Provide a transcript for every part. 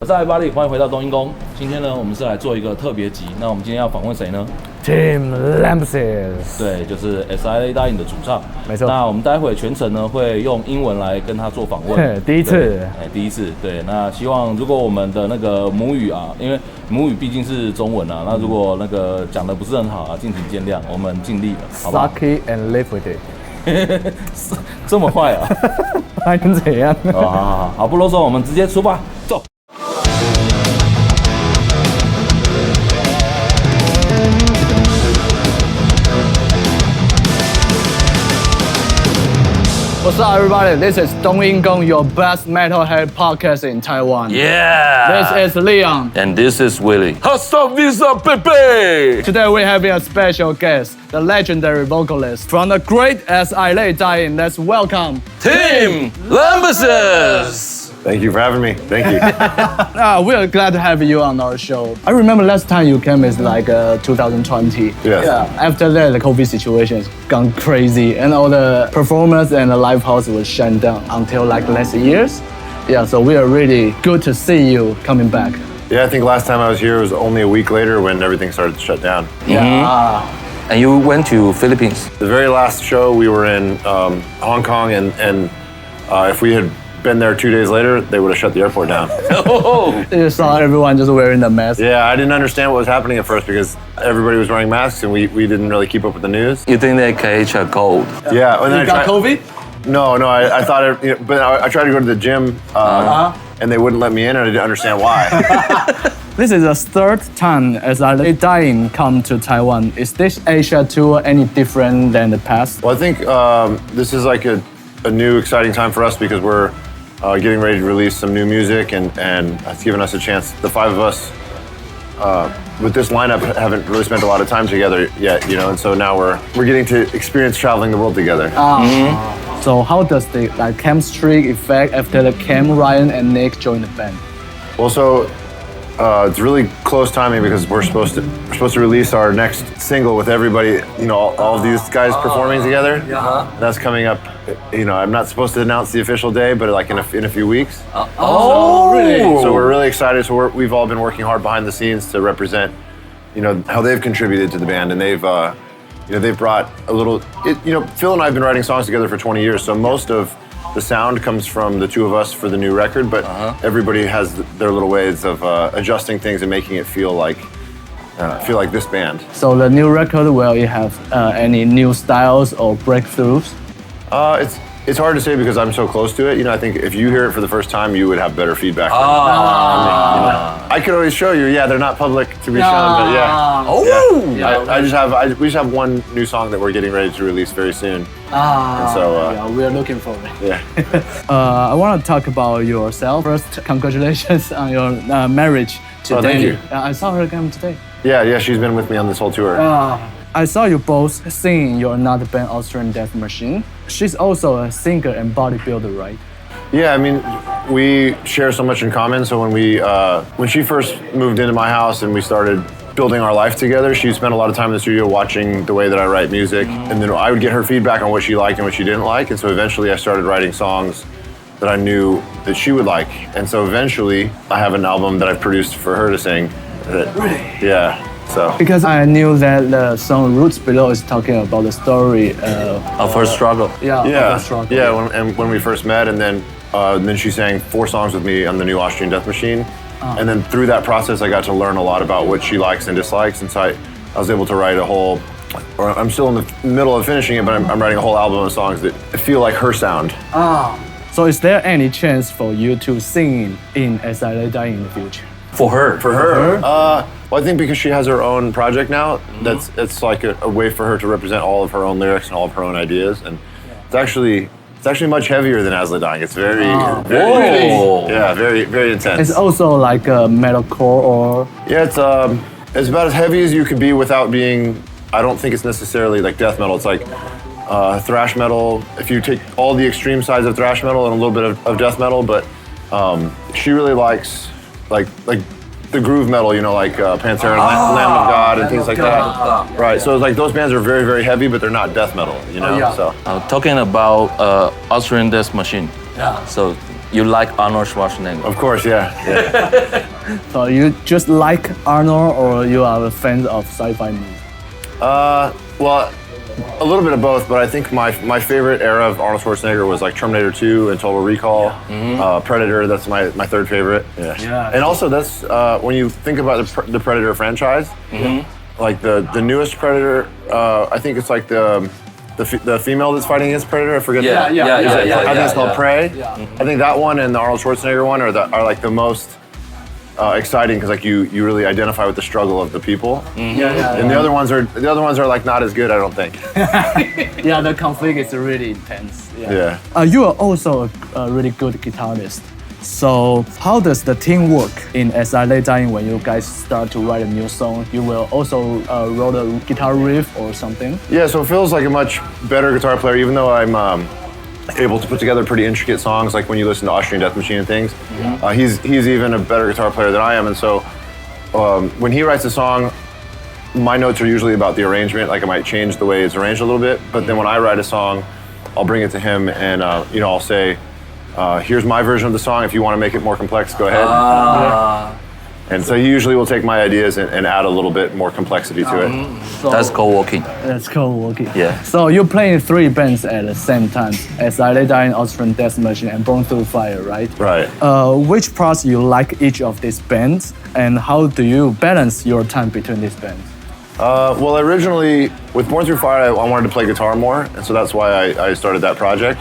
我是巴力，欢迎回到东音宫。今天呢，我们是来做一个特别集。那我们今天要访问谁呢 ？Tim Lambesis， 对，就是 SIA 答应的主唱。没错。那我们待会全程呢会用英文来跟他做访问。第一次，第一次。对，那希望如果我们的那个母语啊，因为母语毕竟是中文啊，那如果那个讲的不是很好啊，敬请见谅，我们尽力了，好不好 ？Suck it and live with it 这么坏啊？还能怎样？好，不啰嗦，我们直接出发，走。What's up, everybody? This is 东音宫, your best metalhead podcast in Taiwan. Yeah. This is Leon. And this is Willie. Hasta vista, baby! Today we're having a special guest, the legendary vocalist from the great SIA Dany. Let's welcome Tim Lambesis. Thank you for having me. Thank you. We are glad to have you on our show. I remember last time you came is like 2020. Yes. Yeah. After that, the COVID situation has gone crazy, and all the performance and the live house was shut down until like last years. Yeah. So we are really good to see you coming back. Yeah, I think last time I was here was only a week later when everything started to shut down. Yeah. And you went to Philippines. The very last show we were in Hong Kong, and if we had been there 2 days later, they would have shut the airport down. You saw everyone just wearing the mask. Yeah, I didn't understand what was happening at first because everybody was wearing masks and we didn't really keep up with the news. You think they catch a cold? Yeah. And then You got COVID? No, I thought it, but I tried to go to the gym and they wouldn't let me in and I didn't understand why. This is the third time SIA Dany come to Taiwan. Is this Asia tour any different than the past? Well, I think this is like a new exciting time for us because we're getting ready to release some new music and it's given us a chance. The five of us with this lineup haven't really spent a lot of time together yet, you know, and so now we're getting to experience traveling the world together. So how does the chemistry effect after the Cam, Ryan, and Nick join the band? Well, so it's really close timing because we're supposed to release our next single with everybody, you know, all of these guys performing together. That's coming up. You know, I'm not supposed to announce the official day, but like in a few weeks. Really? So we're really excited. So we've all been working hard behind the scenes to represent, you know, how they've contributed to the band, and they've, you know, they've brought a little. You know, Phil and I have been writing songs together for 20 years, so most of the sound comes from the two of us for the new record, but everybody has their little ways of adjusting things and making it feel like this band. So the new record, will it have any new styles or breakthroughs? It's hard to say because I'm so close to it. You know, I think if you hear it for the first time, you would have better feedback. You know, I could always show you. Yeah, they're not public to be shown, but yeah. We just have one new song that we're getting ready to release very soon. And so yeah, we're looking for it. Yeah. I want to talk about yourself. First, congratulations on your marriage to Dany. Thank you. I saw her again today. Yeah, she's been with me on this whole tour. I saw you both singing your another band, Austrian Death Machine. She's also a singer and bodybuilder, right? Yeah, I mean, we share so much in common. So when she first moved into my house and we started building our life together, she spent a lot of time in the studio watching the way that I write music. And then I would get her feedback on what she liked and what she didn't like. And so eventually I started writing songs that I knew that she would like. And so eventually I have an album that I've produced for her to sing. Really? Yeah. So. Because I knew that the song Roots Below is talking about the story of her struggle. Yeah. Yeah. Of her struggle. Yeah. When we first met, and then she sang 4 songs with me on the new Austrian Death Machine. And then through that process, I got to learn a lot about what she likes and dislikes. And so I was able to write I'm still in the middle of finishing it, but I'm writing a whole album of songs that feel like her sound. So is there any chance for you to sing in SIA Dany in the future? For her? Well, I think because she has her own project now, it's like a way for her to represent all of her own lyrics and all of her own ideas. And it's actually much heavier than SIA Dany. It's very very intense. It's also like a metalcore or... Yeah, it's about as heavy as you could be without being... I don't think it's necessarily like death metal. It's like thrash metal. If you take all the extreme sides of thrash metal and a little bit of death metal, but she really likes like the groove metal, you know, like Pantera and Lamb of God and things like that. Right, so it's like those bands are very, very heavy, but they're not death metal, you know? So talking about Austrian Death Machine. Yeah. So you like Arnold Schwarzenegger. Of course, yeah. So you just like Arnold, or you are a fan of sci-fi movies? Well, a little bit of both, but I think my favorite era of Arnold Schwarzenegger was like Terminator 2 and Total Recall. Predator, that's my third favorite. Yeah. And also that's when you think about the Predator franchise, like the newest Predator, I think it's like the female that's fighting against Predator. I forget. Yeah. I think it's called Prey. Yeah. I think that one and the Arnold Schwarzenegger one are like the most exciting because like you really identify with the struggle of the people. And the other ones are like not as good, I don't think. Yeah, the conflict is really intense. Yeah. You are also a really good guitarist. So how does the team work in As I Lay Dying when you guys start to write a new song? You will also write a guitar riff or something? Yeah, so Phil's like a much better guitar player, even though I'm able to put together pretty intricate songs, like when you listen to Austrian Death Machine and things. He's even a better guitar player than I am, and so when he writes a song, my notes are usually about the arrangement. Like I might change the way it's arranged a little bit, but then when I write a song, I'll bring it to him and I'll say, here's my version of the song. If you want to make it more complex, go ahead. And so he usually will take my ideas and add a little bit more complexity to it. So, That's co-working. That's co-working. Yeah. So you're playing 3 bands at the same time, As I Lay Dying, Austrian Death Machine, and Born Through Fire, right? Right. Which parts you like each of these bands, and how do you balance your time between these bands? Well, originally, with Born Through Fire, I wanted to play guitar more, and so that's why I started that project.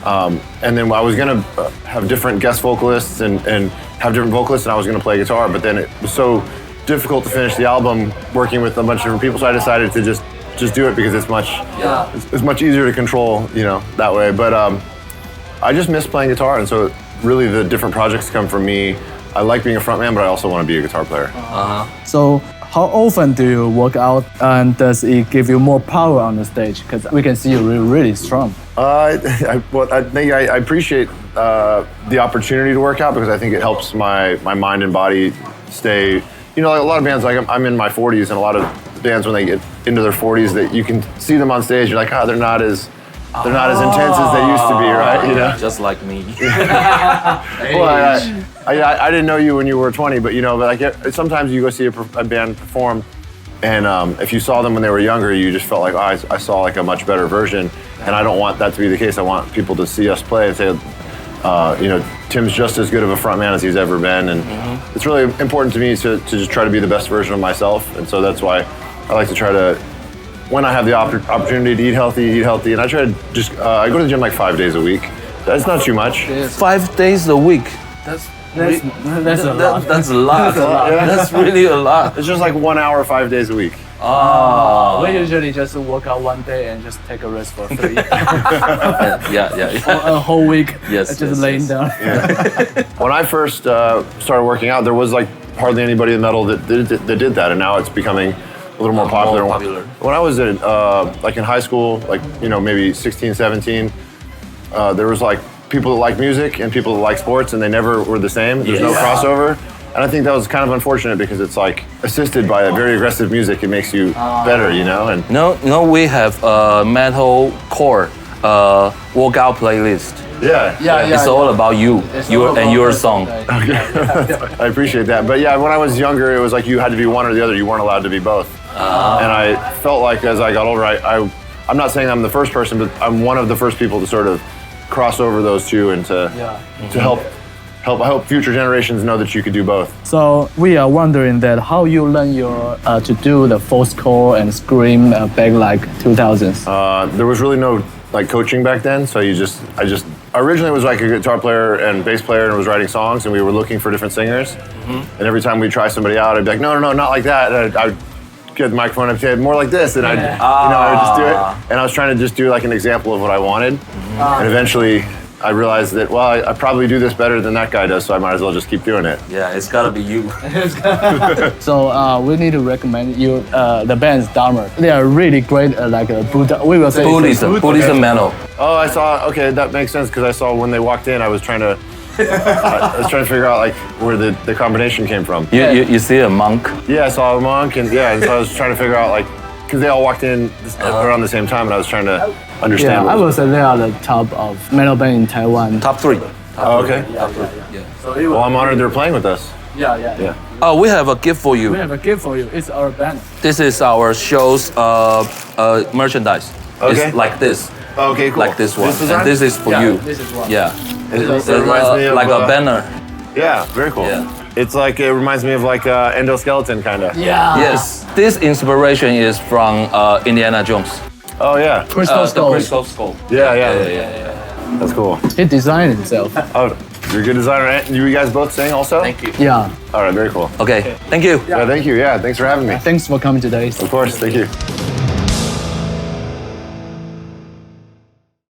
And then I was gonna have different guest vocalists and have different vocalists, and I was gonna play guitar, but then it was so difficult to finish the album working with a bunch of different people, so I decided to just do it because it's much easier to control, that way. But I just miss playing guitar, and so really the different projects come from me. I like being a frontman, but I also want to be a guitar player. So how often do you work out, and does it give you more power on the stage? Because we can see you're really strong. I think I appreciate the opportunity to work out because I think it helps my mind and body stay. Like a lot of bands, like I'm in my 40s, and a lot of bands when they get into their 40s, that you can see them on stage, you're like, they're not as intense as they used to be, right? Just like me. Well, I didn't know you when you were 20, but like sometimes you go see a band perform, and if you saw them when they were younger, you just felt like, I saw like a much better version, and I don't want that to be the case. I want people to see us play and say, Tim's just as good of a frontman as he's ever been, and it's really important to me to just try to be the best version of myself, and so that's why I like to try to, when I have the opportunity to eat healthy, and I try to just, I go to the gym like 5 days a week. That's not too much. 5 days a week. That's a lot. That's a lot. That's really a lot. It's just like 1 hour, 5 days a week. We usually just work out one day and just take a rest for 3. Yeah. A whole week, Yes, just laying down. When I first started working out, there was like hardly anybody in metal that did that, and now it's becoming a little more popular. When I was like in high school, like maybe 16, 17, there was like people that like music and people that like sports, and they never were the same. There's no crossover. And I think that was kind of unfortunate because it's like assisted by a very aggressive music, it makes you better, And No, we have a metalcore workout playlist. It's all about you, your song. Okay. I appreciate that. But yeah, when I was younger, it was like you had to be one or the other. You weren't allowed to be both. And I felt like as I got older, I'm not saying I'm the first person, but I'm one of the first people to sort of cross over those two and to help. I hope future generations know that you could do both. So we are wondering that how you learn to do the false call and scream back like 2000s. There was really no like coaching back then, so I originally was like a guitar player and bass player and was writing songs, and we were looking for different singers. And every time we'd try somebody out, I'd be like, no, not like that. And I'd get the microphone and say more like this, and I would just do it. And I was trying to just do like an example of what I wanted, and eventually I realized that, I probably do this better than that guy does, so I might as well just keep doing it. Yeah, it's gotta be you. So we need to recommend you the band's Dahmer. They are really great, like a Buddha. We will say Buddhism metal. Oh, I saw. Okay, that makes sense because I saw when they walked in, I was trying to figure out like where the combination came from. You see a monk? Yeah, I saw a monk, and so I was trying to figure out like, because they all walked in around the same time, and I was trying to understand. I would say they are the top of metal band in Taiwan. Top 3. Oh, okay. Yeah. So it will Well, I'm honored they're playing with us. Yeah. Oh, we have a gift for you. We have a gift for you. It's our banner. This is our show's merchandise. Okay. It's like this. Okay, cool. Like this one. design? And this is for Yeah, you. this is one. Yeah. It It's reminds me of like a banner. Yeah, very cool. Yeah. It's like it reminds me of like endoskeleton kind of. Yeah. Yes. This inspiration is from Indiana Jones. Oh yeah. Crystal The skull. crystal skull. Yeah. That's cool. He designed himself. Oh, you're a good designer. And you guys both sing also? Thank you. Yeah. All right, very cool. Okay. Thank you. Yeah, thank you. Yeah, thanks for having me. Thanks for coming today. Of course, thank you.